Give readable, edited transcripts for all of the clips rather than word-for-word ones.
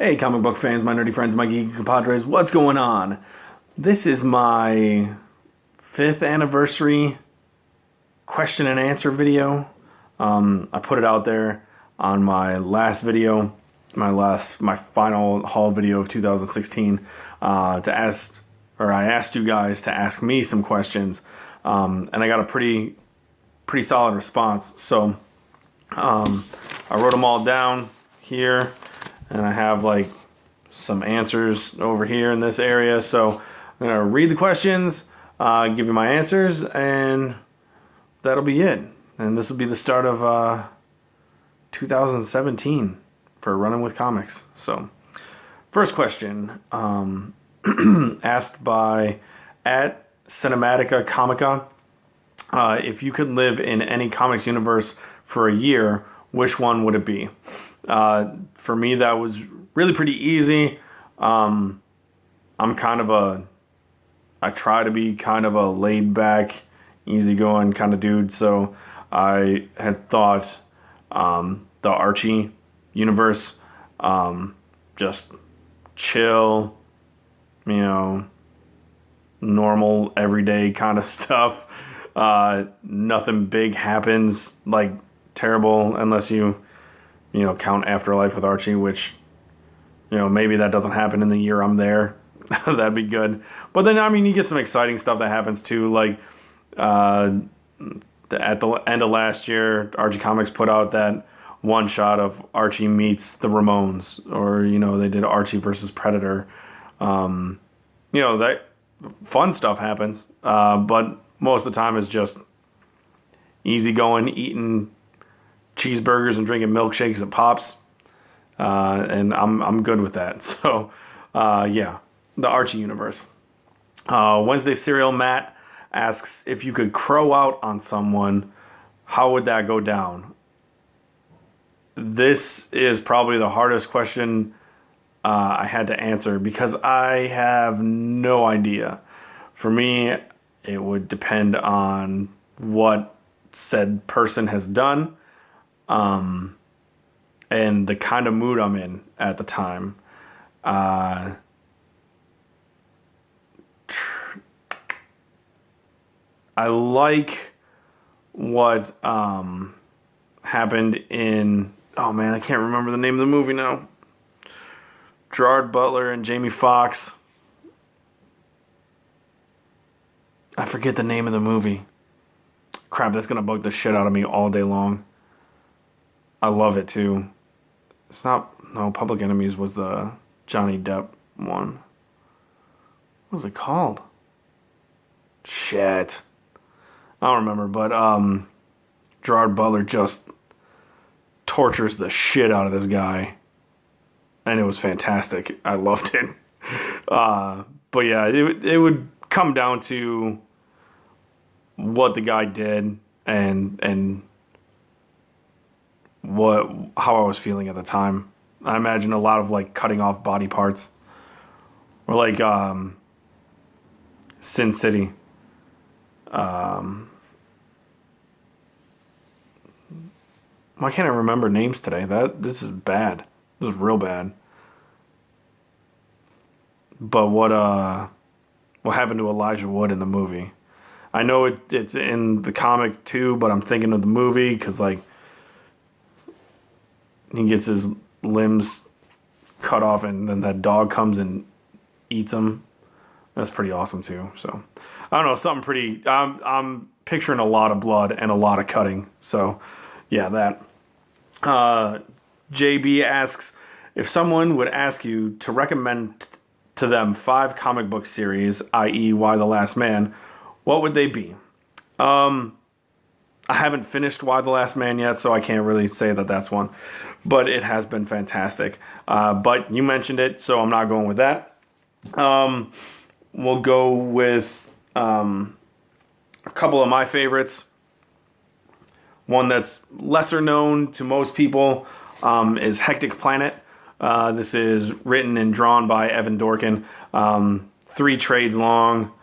Hey, comic book fans, my nerdy friends, my geeky compadres, what's going on? This is my 5th anniversary question and answer video. I put it out there on my last video, my final haul video of 2016, I asked you guys to ask me some questions, and I got a pretty solid response. So I wrote them all down here. And I have like some answers over here in this area. So I'm going to read the questions, give you my answers, and that'll be it. And this will be the start of 2017 for Running with Comics. So first question, asked by @Cinematica Comica. If you could live in any comics universe for a year, which one would it be? For me, that was really pretty easy. I try to be kind of a laid back, easygoing kind of dude. So I had thought, the Archie universe, just chill, normal, everyday kind of stuff. Nothing big happens, like terrible, unless you count Afterlife with Archie, which, maybe that doesn't happen in the year I'm there. That'd be good. But then, you get some exciting stuff that happens too. Like, at the end of last year, Archie Comics put out that one shot of Archie meets the Ramones, or, they did Archie versus Predator. That fun stuff happens. But most of the time it's just easygoing, eating cheeseburgers and drinking milkshakes at Pops, and I'm good with that. So, yeah, the Archie universe. Wednesday Serial Matt asks, if you could crow out on someone, how would that go down? This is probably the hardest question I had to answer because I have no idea. For me, it would depend on what said person has done. And the kind of mood I'm in at the time. I like what happened in, oh man, I can't remember the name of the movie now. Gerard Butler and Jamie Foxx. I forget the name of the movie. Crap, that's gonna bug the shit out of me all day long. I love it too. Public Enemies was the Johnny Depp one. What was it called? Shit. I don't remember, but Gerard Butler just tortures the shit out of this guy. And it was fantastic. I loved it. But yeah, it would come down to what the guy did and how I was feeling at the time. I imagine a lot of like cutting off body parts, or like Sin City. Why can't I remember names today? This is bad. This is real bad. But what happened to Elijah Wood in the movie? I know it's in the comic too, but I'm thinking of the movie because like he gets his limbs cut off and then that dog comes and eats him. That's pretty awesome too. So I don't know, something pretty. I'm picturing a lot of blood and a lot of cutting. So yeah, that. JB asks, if someone would ask you to recommend to them 5 comic book series, i.e. Y the Last Man, what would they be? I haven't finished Y the Last Man yet, so I can't really say that that's one. But it has been fantastic. But you mentioned it, so I'm not going with that. We'll go with a couple of my favorites. One that's lesser known to most people is Hectic Planet. This is written and drawn by Evan Dorkin. 3 trades long,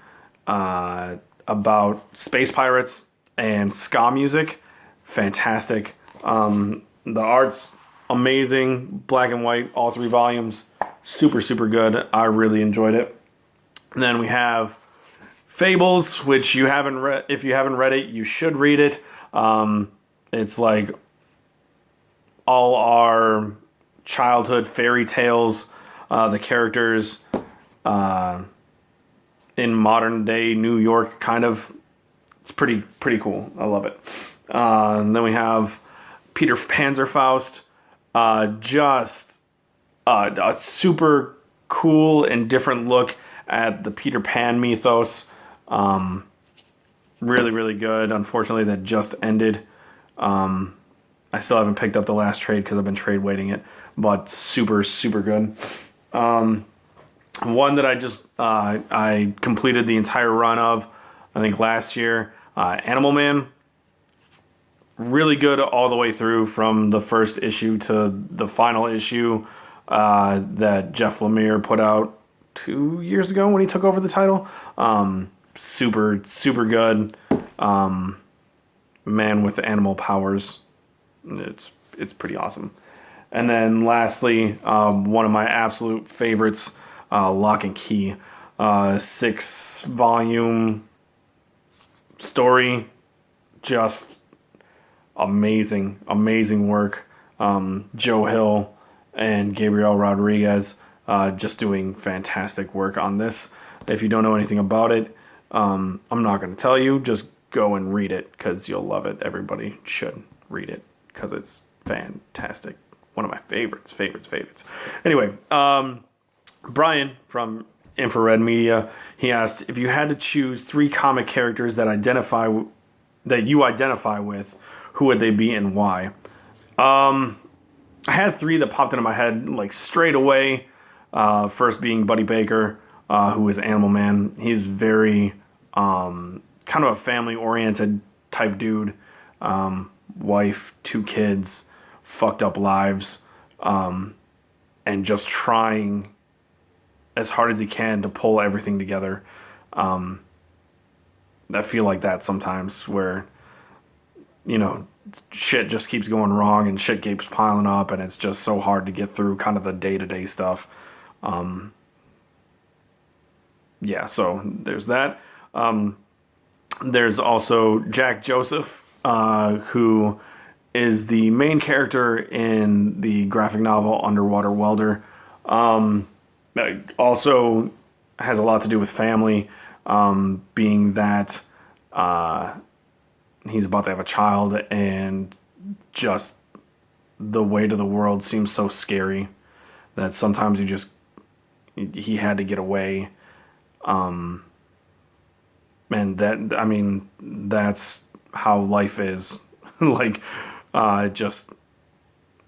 about space pirates and ska music. Fantastic. The art's amazing. Black and white, all 3 volumes. Super, super good. I really enjoyed it. And then we have Fables, which you haven't read. If you haven't read it, you should read it. It's like all our childhood fairy tales. The characters in modern day New York, kind of. It's pretty cool. I love it. And then we have Peter Panzerfaust. Just a super cool and different look at the Peter Pan mythos. Really, really good. Unfortunately, that just ended. I still haven't picked up the last trade because I've been trade waiting it, but super, super good. One that I just I completed the entire run of, I think last year, Animal Man. Really good all the way through from the first issue to the final issue that Jeff Lemire put out 2 years ago when he took over the title. Super, super good. Man with animal powers. It's pretty awesome. And then lastly, one of my absolute favorites, Lock and Key. 6-volume story. Just amazing work. Joe Hill and Gabriel Rodriguez just doing fantastic work on this. If you don't know anything about it, I'm not going to tell you. Just go and read it because you'll love it. Everybody should read it because it's fantastic. One of my favorites. Anyway, Brian from Infrared Media, he asked, if you had to choose 3 comic characters that you identify with, who would they be and why? I had 3 that popped into my head like straight away. First being Buddy Baker, who is Animal Man. He's very kind of a family-oriented type dude. Wife, 2 kids, fucked up lives, and just trying as hard as he can to pull everything together. I feel like that sometimes where, you know, shit just keeps going wrong and shit keeps piling up and it's just so hard to get through kind of the day-to-day stuff. Yeah, so there's that. There's also Jack Joseph, who is the main character in the graphic novel Underwater Welder. Also has a lot to do with family, being that he's about to have a child and just the weight of the world seems so scary that sometimes he had to get away. And that, I mean, that's how life is. Like, just,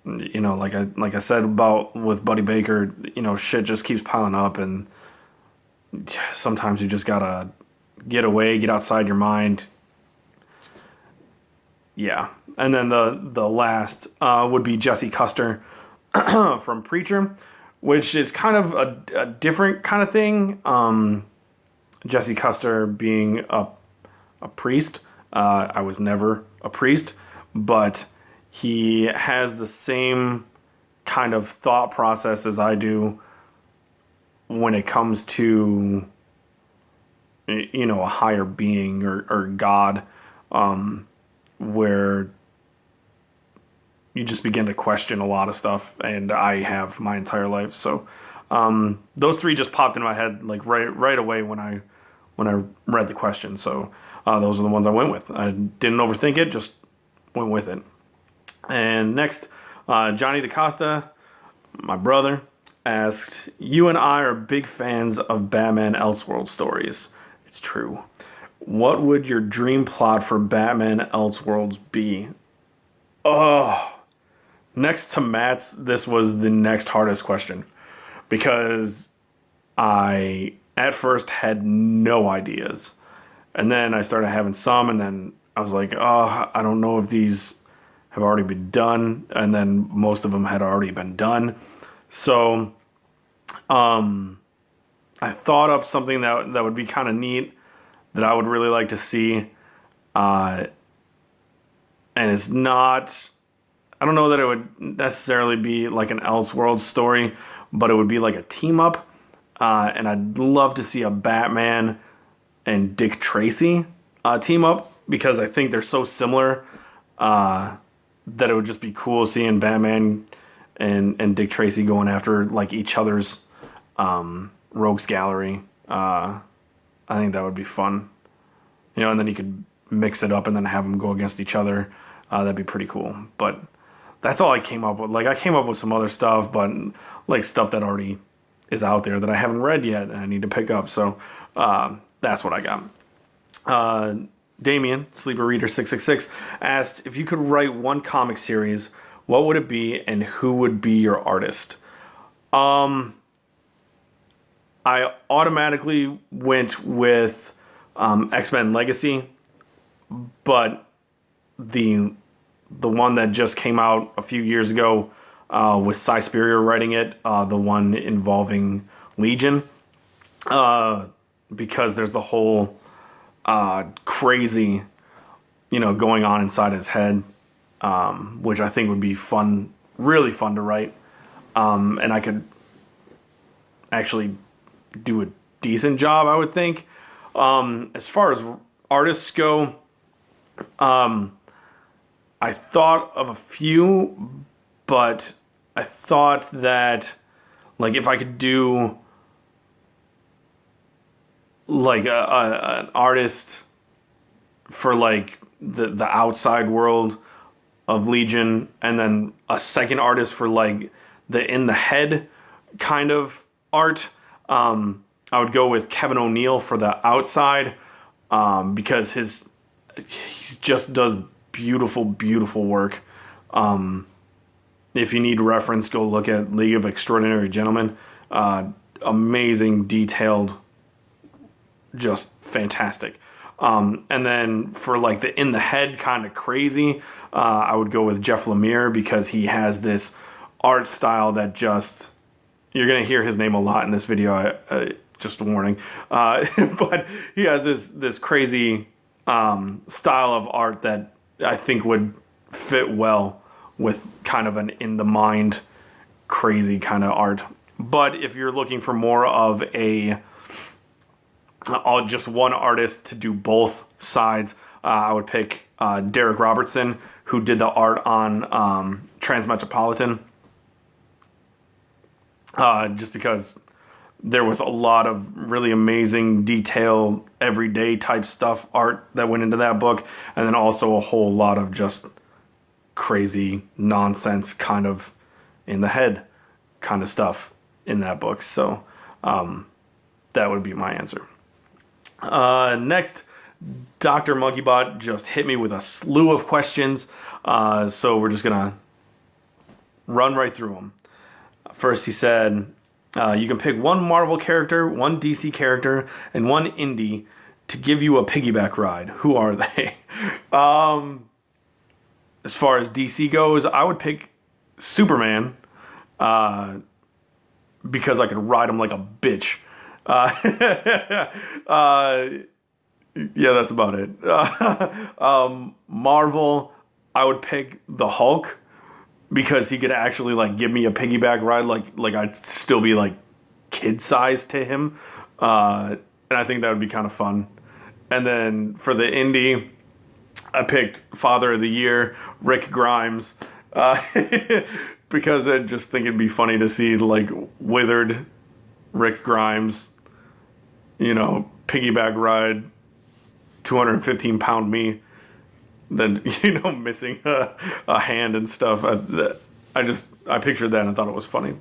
you know, like I said about with Buddy Baker, you know, shit just keeps piling up and sometimes you just gotta get away, get outside your mind. Yeah. And then the last would be Jesse Custer from Preacher, which is kind of a different kind of thing. Jesse Custer being a priest. I was never a priest, but he has the same kind of thought process as I do when it comes to, you know, a higher being or God, where you just begin to question a lot of stuff, and I have my entire life. So those 3 just popped in my head like right away when I read the question. So those are the ones I went with. I didn't overthink it, just went with it. And next, Johnny DaCosta, my brother, asked, you and I are big fans of Batman Elseworld stories. It's true. What would your dream plot for Batman Elseworlds be? Oh, next to Matt's, this was the next hardest question. Because I, at first, had no ideas. And then I started having some, and then I was like, oh, I don't know if these have already been done. And then most of them had already been done. So, I thought up something that would be kind of neat, that I would really like to see. And it's not, I don't know that it would necessarily be like an Elseworld story, but it would be like a team up. And I'd love to see a Batman and Dick Tracy team up, because I think they're so similar that it would just be cool seeing Batman and Dick Tracy going after like each other's rogues gallery. I think that would be fun. You know, and then you could mix it up and then have them go against each other. That'd be pretty cool. But that's all I came up with. Like, I came up with some other stuff, but like stuff that already is out there that I haven't read yet and I need to pick up. So that's what I got. Damien, Sleeper Reader 666, asked if you could write one comic series, what would it be and who would be your artist? I automatically went with X-Men Legacy, but the one that just came out a few years ago with Cy Spurrier writing it, the one involving Legion, because there's the whole crazy, going on inside his head, which I think would be fun, really fun to write, and I could actually do a decent job, I would think. As far as artists go, I thought of a few, but I thought that, like, if I could do like an artist for like the outside world of Legion, and then a second artist for like the in the head kind of art, I would go with Kevin O'Neill for the outside, because he just does beautiful work. If you need reference, go look at League of Extraordinary Gentlemen. Amazing, detailed, just fantastic. And then for like the in the head kind of crazy, I would go with Jeff Lemire, because he has this art style that just, you're going to hear his name a lot in this video, just a warning. But he has this crazy style of art that I think would fit well with kind of an in the mind crazy kind of art. But if you're looking for more of just one artist to do both sides, I would pick Derek Robertson, who did the art on Transmetropolitan, just because there was a lot of really amazing, detailed, everyday type stuff, art that went into that book, and then also a whole lot of just crazy nonsense kind of in the head kind of stuff in that book. So that would be my answer. Next, Dr. Monkeybot just hit me with a slew of questions, so we're just gonna run right through them. First, he said, you can pick one Marvel character, one DC character, and one indie to give you a piggyback ride. Who are they? As far as DC goes, I would pick Superman, because I could ride him like a bitch. Yeah, that's about it. Marvel, I would pick the Hulk, because he could actually like give me a piggyback ride, like I'd still be like kid size to him, and I think that would be kind of fun. And then for the indie, I picked Father of the Year, Rick Grimes, because I just think it'd be funny to see like withered Rick Grimes, piggyback ride 215-pound me, then missing a hand and stuff. I pictured that and I thought it was funny.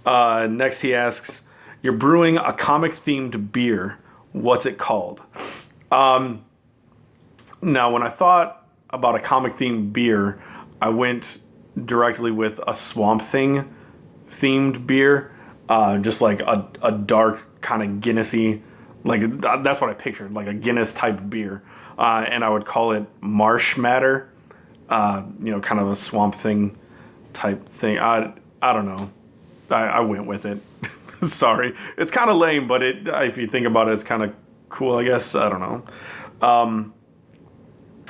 Next, he asks, "You're brewing a comic themed beer. What's it called?" Now, when I thought about a comic themed beer, I went directly with a Swamp Thing themed beer, just like a dark kind of Guinnessy, like that's what I pictured, like a Guinness type beer. And I would call it Marsh Matter, kind of a Swamp Thing type thing. I don't know. I went with it. Sorry. It's kind of lame, but if you think about it, it's kind of cool, I guess. I don't know.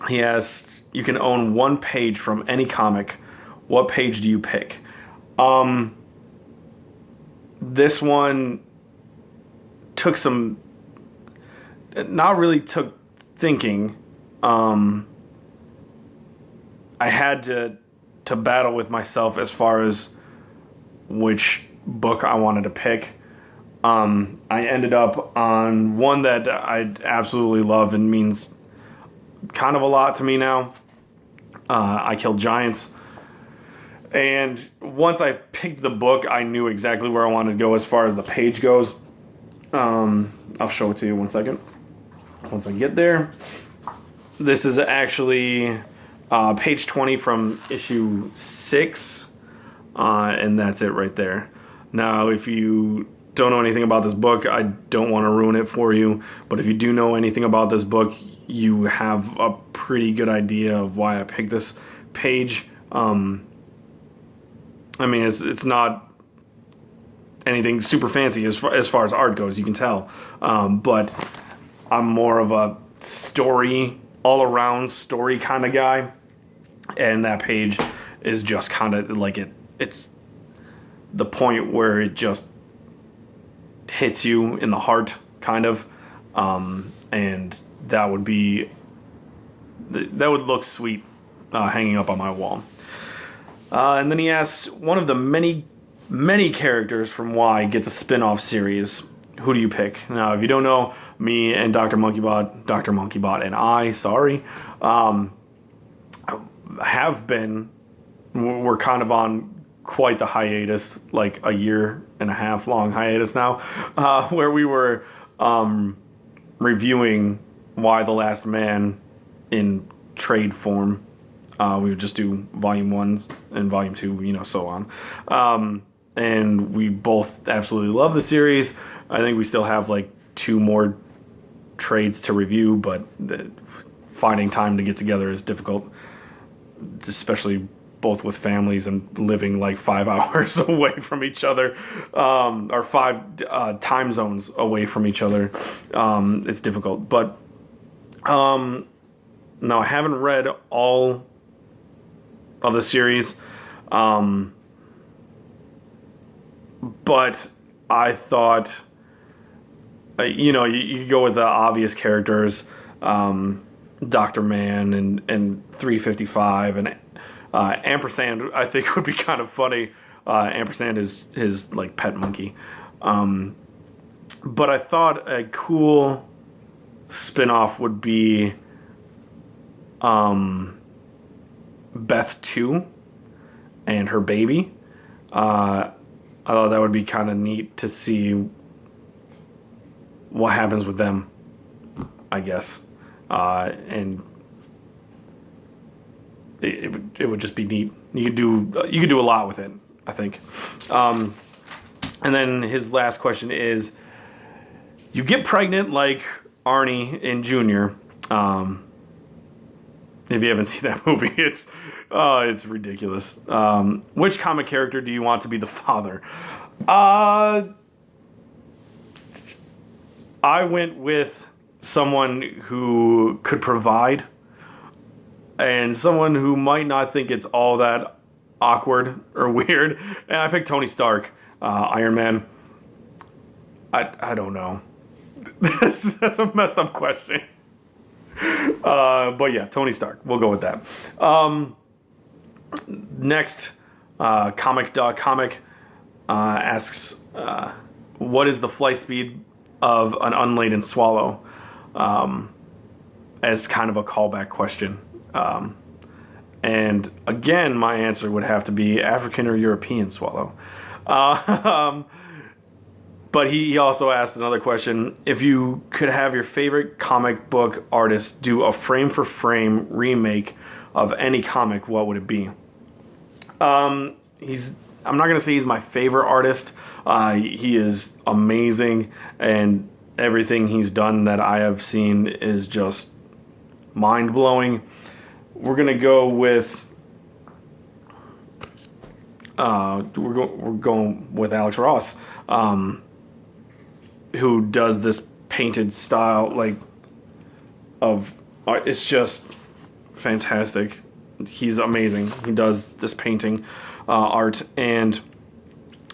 He asked, you can own one page from any comic. What page do you pick? this one took not really took thinking. I had to battle with myself as far as which book I wanted to pick. I ended up on one that I absolutely love and means kind of a lot to me now. I Killed Giants. And once I picked the book, I knew exactly where I wanted to go as far as the page goes. I'll show it to you 1 second. Once I get there. This is actually page 20 from issue 6. And that's it right there. Now, if you don't know anything about this book, I don't want to ruin it for you. But if you do know anything about this book, you have a pretty good idea of why I picked this page. I mean, it's not anything super fancy as far as art goes, you can tell. But I'm more of a story, all-around story kind of guy. And that page is just kind of like it's the point where it just hits you in the heart, kind of. And that would look sweet hanging up on my wall. And then he asks, one of the many characters from Y gets a spin-off series. Who do you pick? Now, if you don't know, me and Dr. Monkeybot and I, we're kind of on quite the hiatus, like a 1.5 year long hiatus now, where we were reviewing Y the Last Man in trade form. We would just do volume 1 and volume 2, so on. And we both absolutely love the series. I think we still have like 2 more trades to review, but finding time to get together is difficult, especially both with families and living like 5 hours away from each other, or 5 time zones away from each other. It's difficult, but no, I haven't read all of the series, but I thought, you go with the obvious characters, Dr. Man and 355 and Ampersand. I think would be kind of funny. Ampersand is his like pet monkey, but I thought a cool spin-off would be Beth 2 and her baby. I thought that would be kind of neat to see what happens with them, I guess. And it would just be neat. You could do a lot with it, I think. And then his last question is, you get pregnant like Arnie in Junior. If you haven't seen that movie, it's ridiculous. Which comic character do you want to be the father? I went with someone who could provide, and someone who might not think it's all that awkward or weird. And I picked Tony Stark, Iron Man. I don't know. That's a messed up question. But yeah, Tony Stark. We'll go with that. Next, Comic asks, what is the flight speed of an unladen swallow? As kind of a callback question. And again, my answer would have to be African or European swallow. But he also asked another question. If you could have your favorite comic book artist do a frame-for-frame remake of any comic, what would it be? I'm not going to say he's my favorite artist. He is amazing, and everything he's done that I have seen is just mind-blowing. We're going to go with... we're going with Alex Ross. Who does this painted style, like, of art. It's just fantastic. He's amazing. He does this painting art, and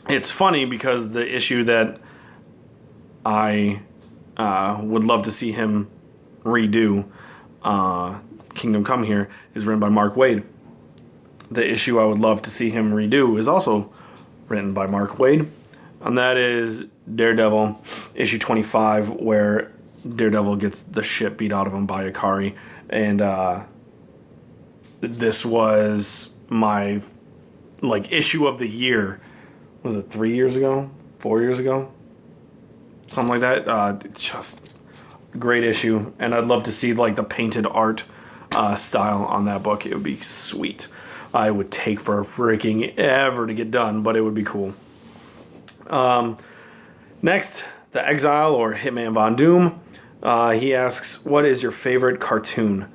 it's funny because the issue that I would love to see him redo, Kingdom Come Here, is written by Mark Waid. The issue I would love to see him redo is also written by Mark Waid, and that is Daredevil, issue 25, where Daredevil gets the shit beat out of him by Ikari, and this was my issue of the year. Was it 3 years ago? 4 years ago? Something like that. Just great issue, and I'd love to see the painted art style on that book. It would be sweet. I would take for freaking ever to get done, but it would be cool. Next, The Exile, or Hitman Von Doom. He asks, what is your favorite cartoon?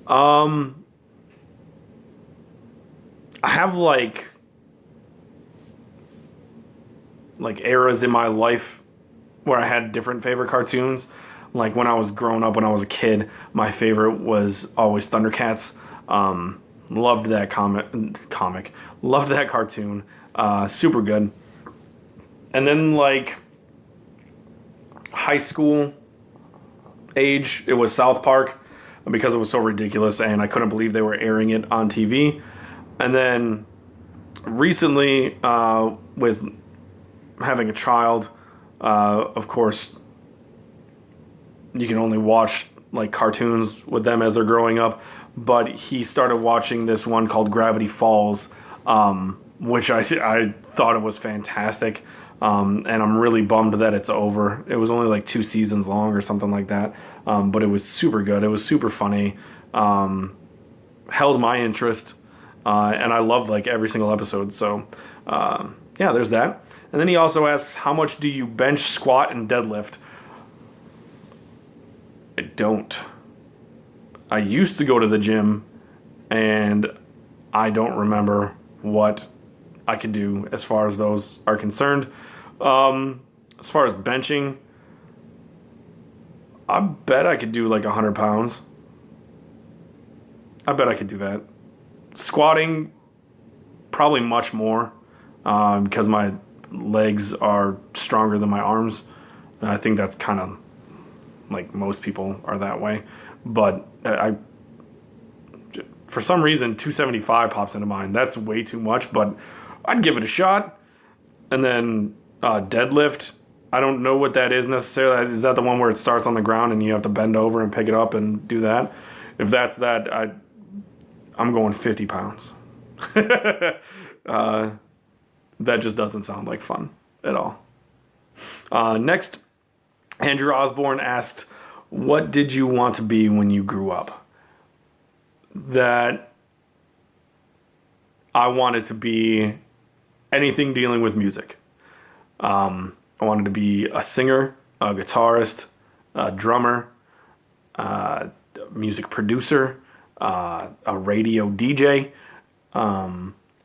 I have eras in my life where I had different favorite cartoons. Like when I was growing up, when I was a kid, my favorite was always Thundercats. Loved that comic. Loved that cartoon. Super good. And then high school age, it was South Park, because it was so ridiculous and I couldn't believe they were airing it on TV. And then recently, with having a child, of course, you can only watch cartoons with them as they're growing up. But he started watching this one called Gravity Falls, which I thought it was fantastic. And I'm really bummed that it's over. It was only 2 seasons long or something like that. But it was super good. It was super funny. Held my interest. And I loved every single episode. So, yeah, there's that. And then he also asks, how much do you bench, squat, and deadlift? I don't. I used to go to the gym, and I don't remember what I could do as far as those are concerned. As far as benching, I bet I could do 100 pounds. I bet I could do that. Squatting, probably much more, because my legs are stronger than my arms. And I think that's kind of most people are that way. But for some reason, 275 pops into mind. That's way too much, but I'd give it a shot. And then deadlift, I don't know what that is necessarily. Is that the one where it starts on the ground and you have to bend over and pick it up and do that? If that's that, I'm going 50 pounds. That just doesn't sound like fun at all. Next, Andrew Osborne asked, what did you want to be when you grew up? That I wanted to be anything dealing with music. I wanted to be a singer, a guitarist, a drummer, a music producer, a radio DJ.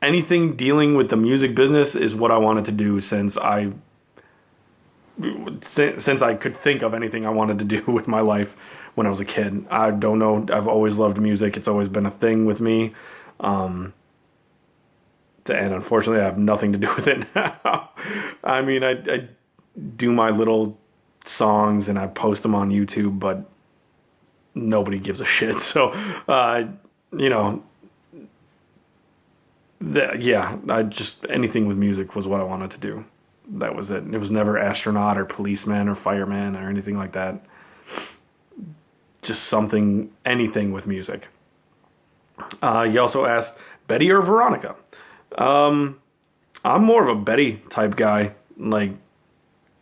Anything dealing with the music business is what I wanted to do since I could think of anything I wanted to do with my life when I was a kid. I don't know. I've always loved music. It's always been a thing with me. And unfortunately, I have nothing to do with it now. I mean, I do my little songs and I post them on YouTube, but nobody gives a shit. So, anything with music was what I wanted to do. That was it. It was never astronaut or policeman or fireman or anything like that. Just anything with music. He also asked, Betty or Veronica? I'm more of a Betty type guy.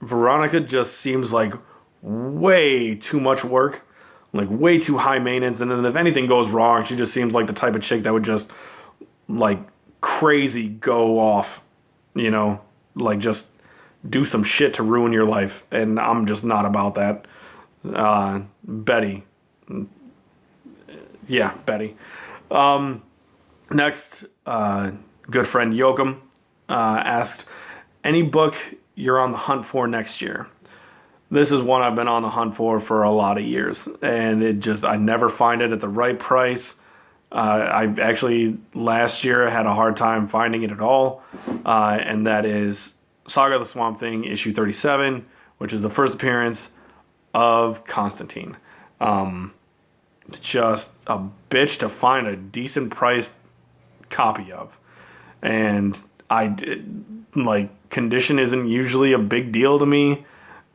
Veronica just seems like way too much work, way too high maintenance. And then if anything goes wrong, she just seems like the type of chick that would just crazy go off, just do some shit to ruin your life. And I'm just not about that. Betty. Yeah, Betty. Next, good friend Yoakum asked, any book you're on the hunt for next year? This is one I've been on the hunt for a lot of years. And I never find it at the right price. I actually, last year, had a hard time finding it at all. And that is Saga of the Swamp Thing, issue 37, which is the first appearance of Constantine. It's just a bitch to find a decent priced copy of. And condition isn't usually a big deal to me.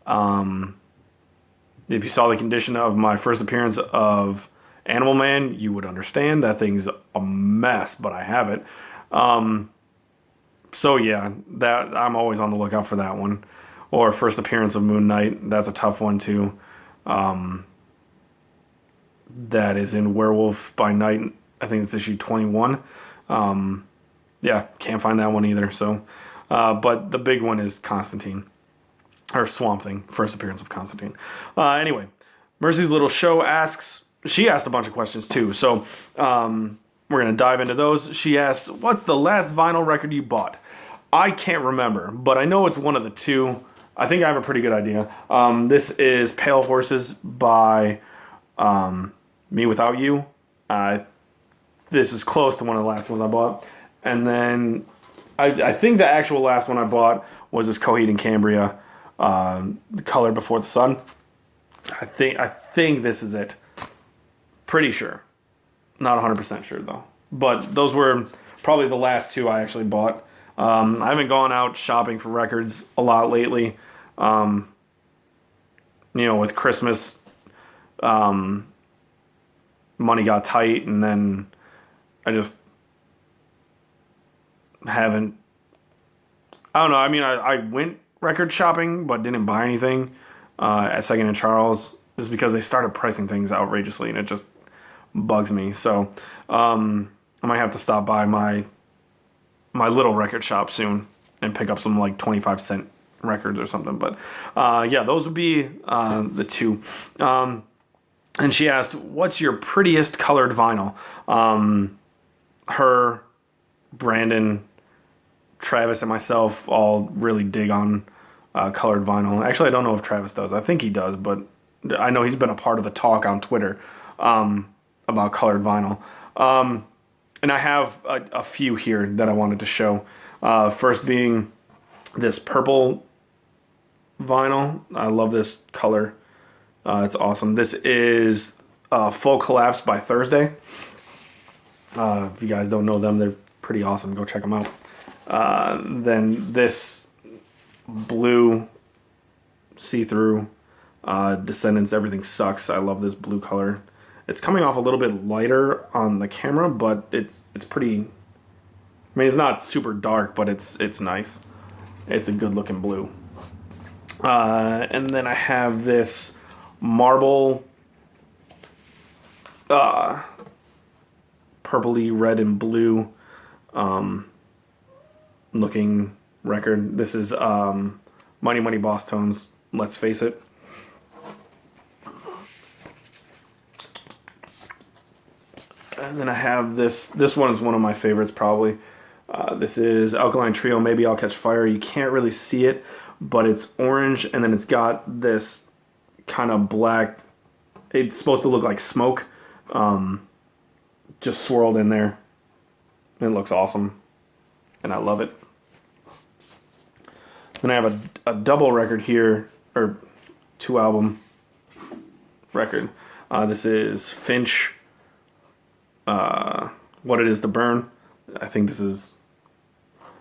If you saw the condition of my first appearance of Animal Man, you would understand. That thing's a mess, but I have it. So yeah, that I'm always on the lookout for that one. Or first appearance of Moon Knight. That's a tough one too. That is in Werewolf by Night. I think it's issue 21. Yeah, can't find that one either. So, but the big one is Constantine. Or Swamp Thing, first appearance of Constantine. Anyway, Mercy's Little Show asks, she asked a bunch of questions too, so we're going to dive into those. She asked, what's the last vinyl record you bought? I can't remember, but I know it's one of the two. I think I have a pretty good idea. This is Pale Horses by Me Without You. This is close to one of the last ones I bought. And then I think the actual last one I bought was this Coheed and Cambria, The Color Before the Sun. I think this is it. Pretty sure. Not 100% sure though. But those were probably the last two I actually bought. I haven't gone out shopping for records a lot lately. With Christmas, money got tight, and then I just haven't. I don't know. I mean, I went record shopping, but didn't buy anything at Second and Charles, just because they started pricing things outrageously, and it just bugs me. So I might have to stop by my little record shop soon and pick up some 25-cent records or something. But yeah, those would be the two. And she asked, what's your prettiest colored vinyl? Her, Brandon, Travis, and myself all really dig on colored vinyl. Actually, I don't know if Travis does. I think he does, but I know he's been a part of the talk on Twitter about colored vinyl. And I have a few here that I wanted to show. First being this purple vinyl. I love this color. It's awesome. This is Full Collapse by Thursday. If you guys don't know them, they're pretty awesome. Go check them out. Then this blue see-through Descendants, Everything Sucks. I love this blue color. It's coming off a little bit lighter on the camera, but it's pretty. I mean, it's not super dark, but it's nice. It's a good looking blue. And then I have this marble, purpley red and blue looking record. This is Money Money Boss Tones, Let's Face It. And then I have this one is one of my favorites probably. This is Alkaline Trio, Maybe I'll Catch Fire. You can't really see it, but it's orange, and then it's got this kind of black, it's supposed to look like smoke, just swirled in there. It looks awesome, and I love it. Then I have a double record here, or 2-album record. This is Finch, What It Is to Burn. I think this is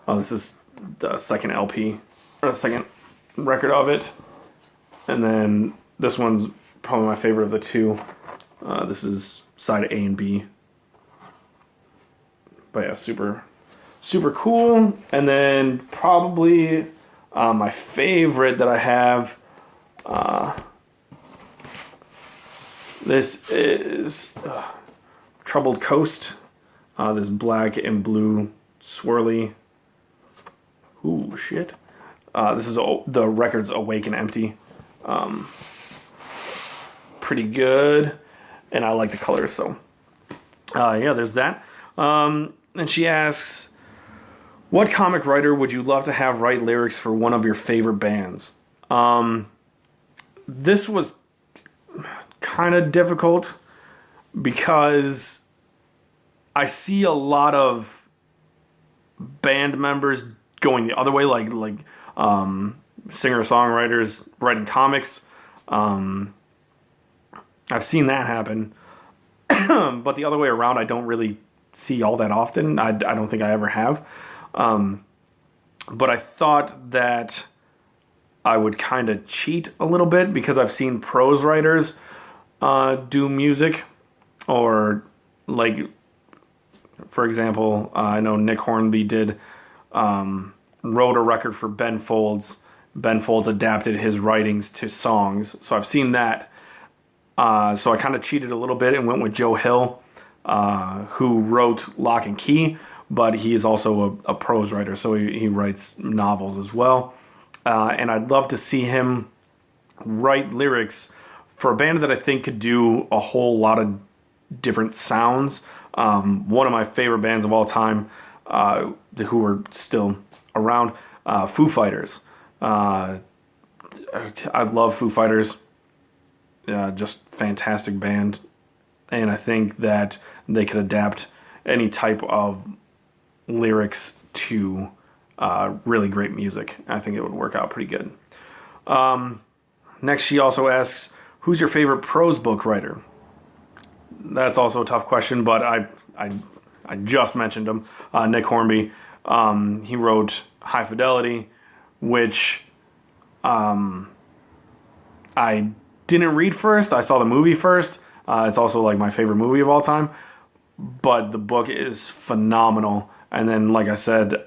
the second LP, or the second record of it. And then this one's probably my favorite of the two. This is side A and B. But yeah, super, super cool. And then probably my favorite that I have, this is Troubled Coast. This black and blue swirly. Ooh, shit. This is the record's Awake and Empty. Pretty good. And I like the colors, so. Yeah, there's that. And she asks, what comic writer would you love to have write lyrics for one of your favorite bands? This was kind of difficult because I see a lot of band members going the other way, like singer-songwriters writing comics. I've seen that happen. But the other way around, I don't really see all that often. I don't think I ever have. But I thought that I would kind of cheat a little bit because I've seen prose writers do music. Or, like, for example, I know Nick Hornby wrote a record for Ben Folds. Ben Folds adapted his writings to songs. So I've seen that. So I kind of cheated a little bit and went with Joe Hill, who wrote Lock and Key, but he is also a prose writer, so he writes novels as well. And I'd love to see him write lyrics for a band that I think could do a whole lot of different sounds. One of my favorite bands of all time, who are still around, Foo Fighters. I love Foo Fighters. Just fantastic band, and I think that they could adapt any type of lyrics to really great music. I think it would work out pretty good. Next, she also asks, who's your favorite prose book writer? That's also a tough question, but I just mentioned him, Nick Hornby. He wrote High Fidelity, which I didn't read first. I saw the movie first. It's also like my favorite movie of all time. But the book is phenomenal. And then, like I said,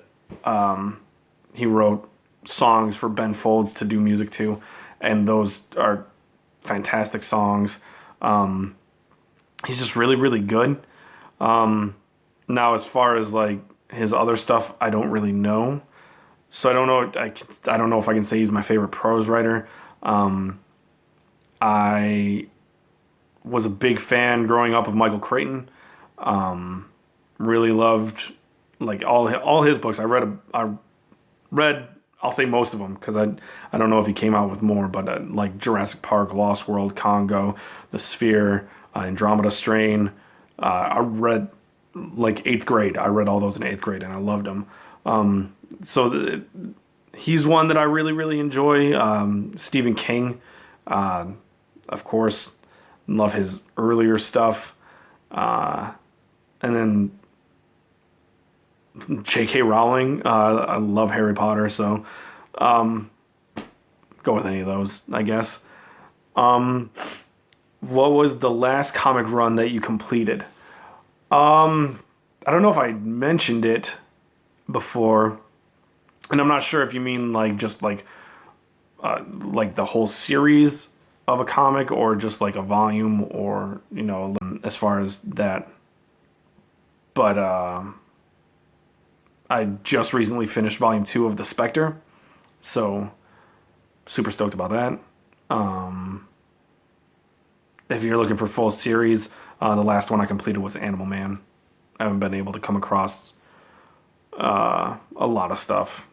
he wrote songs for Ben Folds to do music to. And those are fantastic songs. He's just really, really good. Now, as far as like his other stuff, I don't really know. So I don't know. I don't know if I can say he's my favorite prose writer. I was a big fan growing up of Michael Crichton. Really loved like all his books. I read. I'll say most of them because I don't know if he came out with more, but like Jurassic Park, Lost World, Congo, The Sphere, Andromeda Strain. I read like 8th grade. I read all those in 8th grade and I loved them. He's one that I really, really enjoy. Stephen King. Of course, love his earlier stuff. And then J.K. Rowling. I love Harry Potter, so go with any of those, I guess. What was the last comic run that you completed? I don't know if I mentioned it before, and I'm not sure if you mean like just like the whole series of a comic or just like a volume or, you know, as far as that. But I just recently finished volume 2 of The Spectre, so super stoked about that. If you're looking for full series, the last one I completed was Animal Man. I haven't been able to come across a lot of stuff.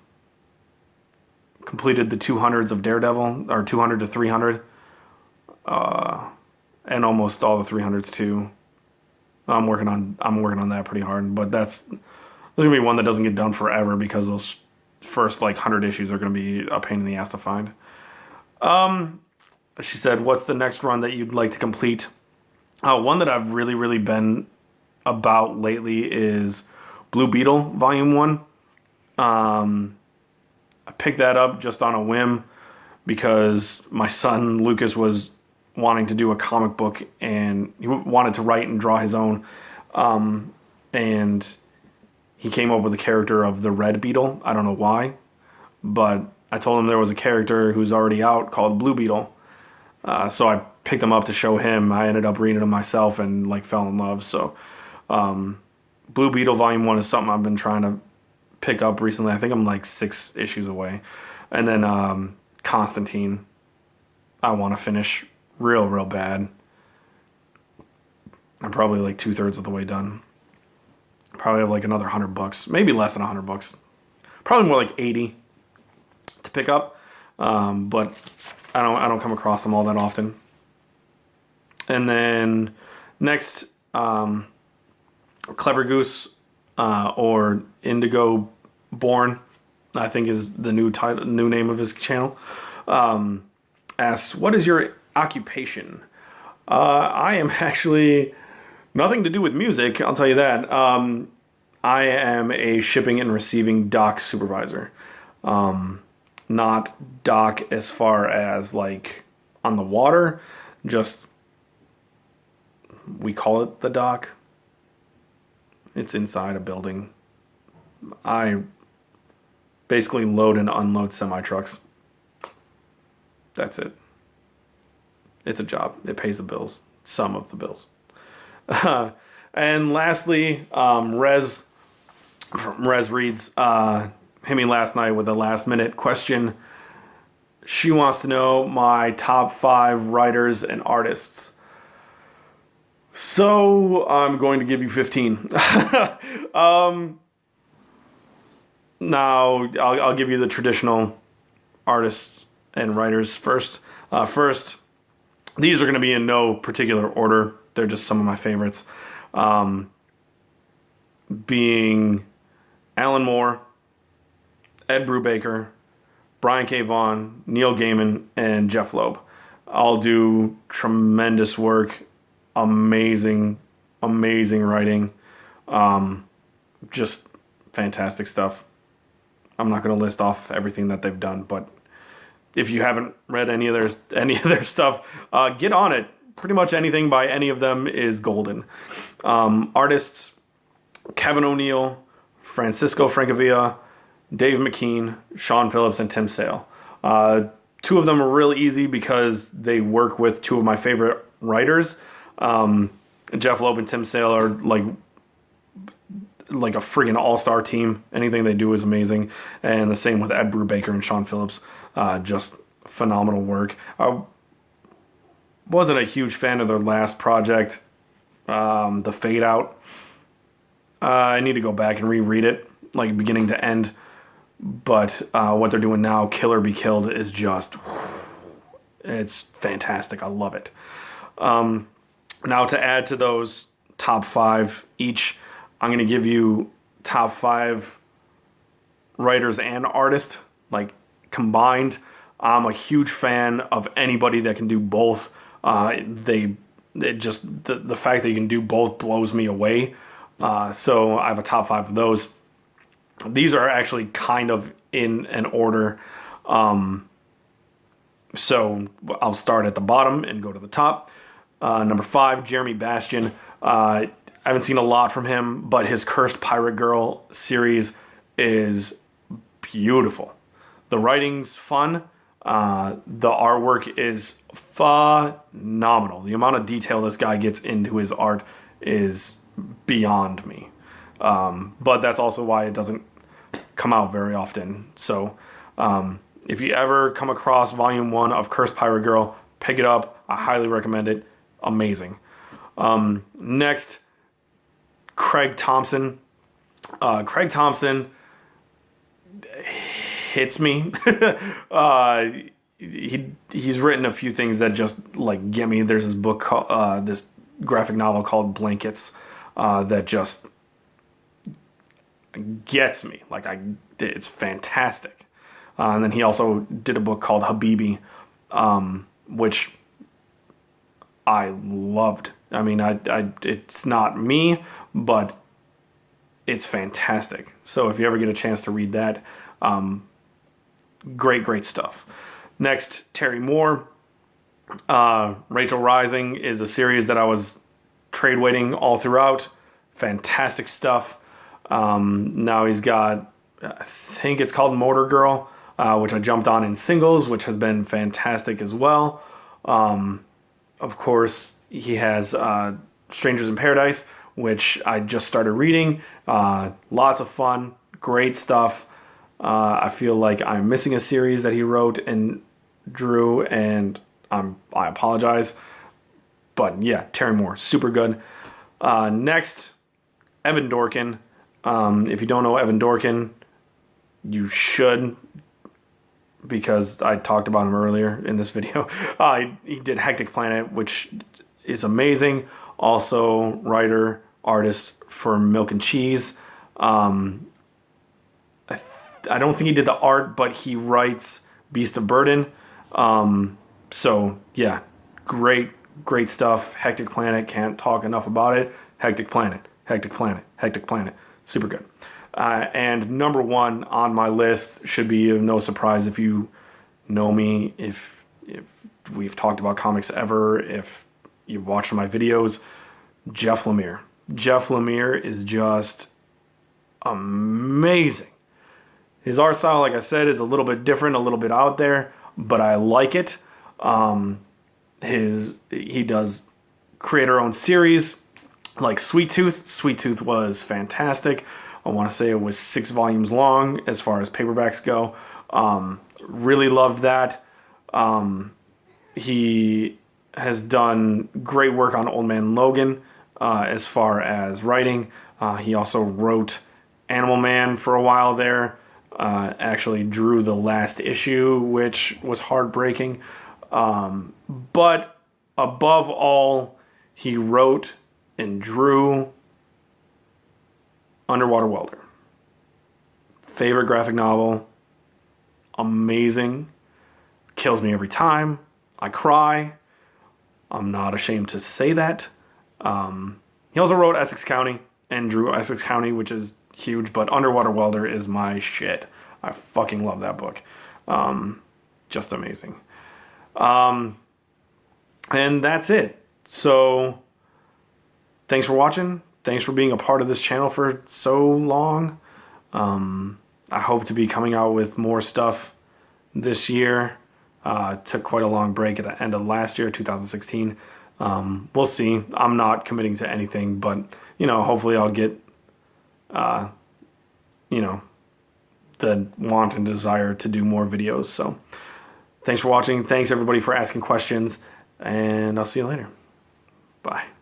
Completed the 200s of Daredevil, or 200 to 300. And almost all the 300s too. I'm working on that pretty hard, but there's gonna be one that doesn't get done forever because those first like 100 issues are gonna be a pain in the ass to find. She said, "What's the next run that you'd like to complete?" One that I've really, really been about lately is Blue Beetle Volume 1. I picked that up just on a whim because my son Lucas was wanting to do a comic book and he wanted to write and draw his own. And he came up with the character of the Red Beetle. I don't know why, but I told him there was a character who's already out called Blue Beetle. So I picked him up to show him. I ended up reading them myself and like fell in love. So Blue Beetle Volume 1 is something I've been trying to pick up recently. I think I'm like 6 issues away. And then Constantine, I want to finish real bad. I'm probably like 2/3 of the way done. Probably have like another $100, maybe less than $100. Probably more like 80 to pick up. But I don't come across them all that often. And then next, Clever Goose or Indigo Born. I think is the new name of his channel, asks, what is your occupation? I am actually nothing to do with music, I'll tell you that. I am a shipping and receiving dock supervisor. Not dock as far as like on the water, just we call it the dock. It's inside a building. I basically load and unload semi-trucks. That's it. It's a job. It pays the bills. Some of the bills. And lastly, Rez reads, hit me last night with a last minute question. She wants to know my top 5 writers and artists. So I'm going to give you 15. Now I'll give you the traditional artists and writers first. First, these are going to be in no particular order. They're just some of my favorites. Being Alan Moore, Ed Brubaker, Brian K. Vaughan, Neil Gaiman, and Jeff Loeb. All do tremendous work. Amazing writing. Just fantastic stuff. I'm not going to list off everything that they've done, but if you haven't read any of their stuff, get on it. Pretty much anything by any of them is golden. Artists, Kevin O'Neill, Francisco Francavilla, Dave McKean, Sean Phillips, and Tim Sale. 2 of them are real easy because they work with 2 of my favorite writers. Jeff Loeb and Tim Sale are like a friggin' all-star team. Anything they do is amazing. And the same with Ed Brubaker and Sean Phillips. Just phenomenal work. I wasn't a huge fan of their last project, The Fade Out. I need to go back and reread it, like beginning to end. But what they're doing now, Kill or Be Killed, is just, it's fantastic. I love it. Now to add to those top 5 each, I'm going to give you top 5 writers and artists, like combined. I'm a huge fan of anybody that can do both. The fact that you can do both blows me away. So I have a top 5 of those. These are actually kind of in an order. So I'll start at the bottom and go to the top. Number 5, Jeremy Bastian. I haven't seen a lot from him, but his Cursed Pirate Girl series is beautiful. The writing's fun. The artwork is phenomenal. The amount of detail this guy gets into his art is beyond me. But that's also why it doesn't come out very often. So if you ever come across Volume 1 of Cursed Pirate Girl, pick it up. I highly recommend it. Amazing. Next, Craig Thompson. Craig Thompson hits me. He's written a few things that just like get me. There's this book, this graphic novel called Blankets, that just gets me. It's fantastic. And then he also did a book called Habibi, which I loved. I mean, it's not me, but it's fantastic. So if you ever get a chance to read that, great stuff. Next, Terry Moore. Rachel Rising is a series that I was trade waiting all throughout. Fantastic stuff. Now he's got, I think it's called Motor Girl, which I jumped on in singles, which has been fantastic as well. Of course, he has Strangers in Paradise, which I just started reading. Lots of fun, great stuff. I feel like I'm missing a series that he wrote and drew, and I apologize. But yeah, Terry Moore, super good. Next, Evan Dorkin. If you don't know Evan Dorkin, you should, because I talked about him earlier in this video. He did Hectic Planet, which is amazing. Also, writer, artist for Milk and Cheese. I don't think he did the art, but he writes Beast of Burden. So yeah, great stuff. Hectic Planet, can't talk enough about it. Hectic Planet, Hectic Planet, Hectic Planet, super good. And number one on my list should be of no surprise if you know me, if we've talked about comics ever, if you've watched my videos, Jeff Lemire. Jeff Lemire is just amazing. His art style, like I said, is a little bit different, a little bit out there, but I like it. He does creator-owned series like Sweet Tooth. Sweet Tooth was fantastic. I want to say it was 6 volumes long as far as paperbacks go. Really loved that. He has done great work on Old Man Logan as far as writing. He also wrote Animal Man for a while there. Actually drew the last issue, which was heartbreaking. But above all, he wrote and drew Underwater Welder. Favorite graphic novel. Amazing. Kills me every time. I cry. I'm not ashamed to say that. He also wrote Essex County and drew Essex County, which is huge, but Underwater Welder is my shit. I fucking love that book. Just amazing. And that's it. So thanks for watching. Thanks for being a part of this channel for so long. I hope to be coming out with more stuff this year. Took quite a long break at the end of last year, 2016. We'll see. I'm not committing to anything, but, hopefully I'll get, the want and desire to do more videos. So thanks for watching. Thanks everybody for asking questions, and I'll see you later. Bye.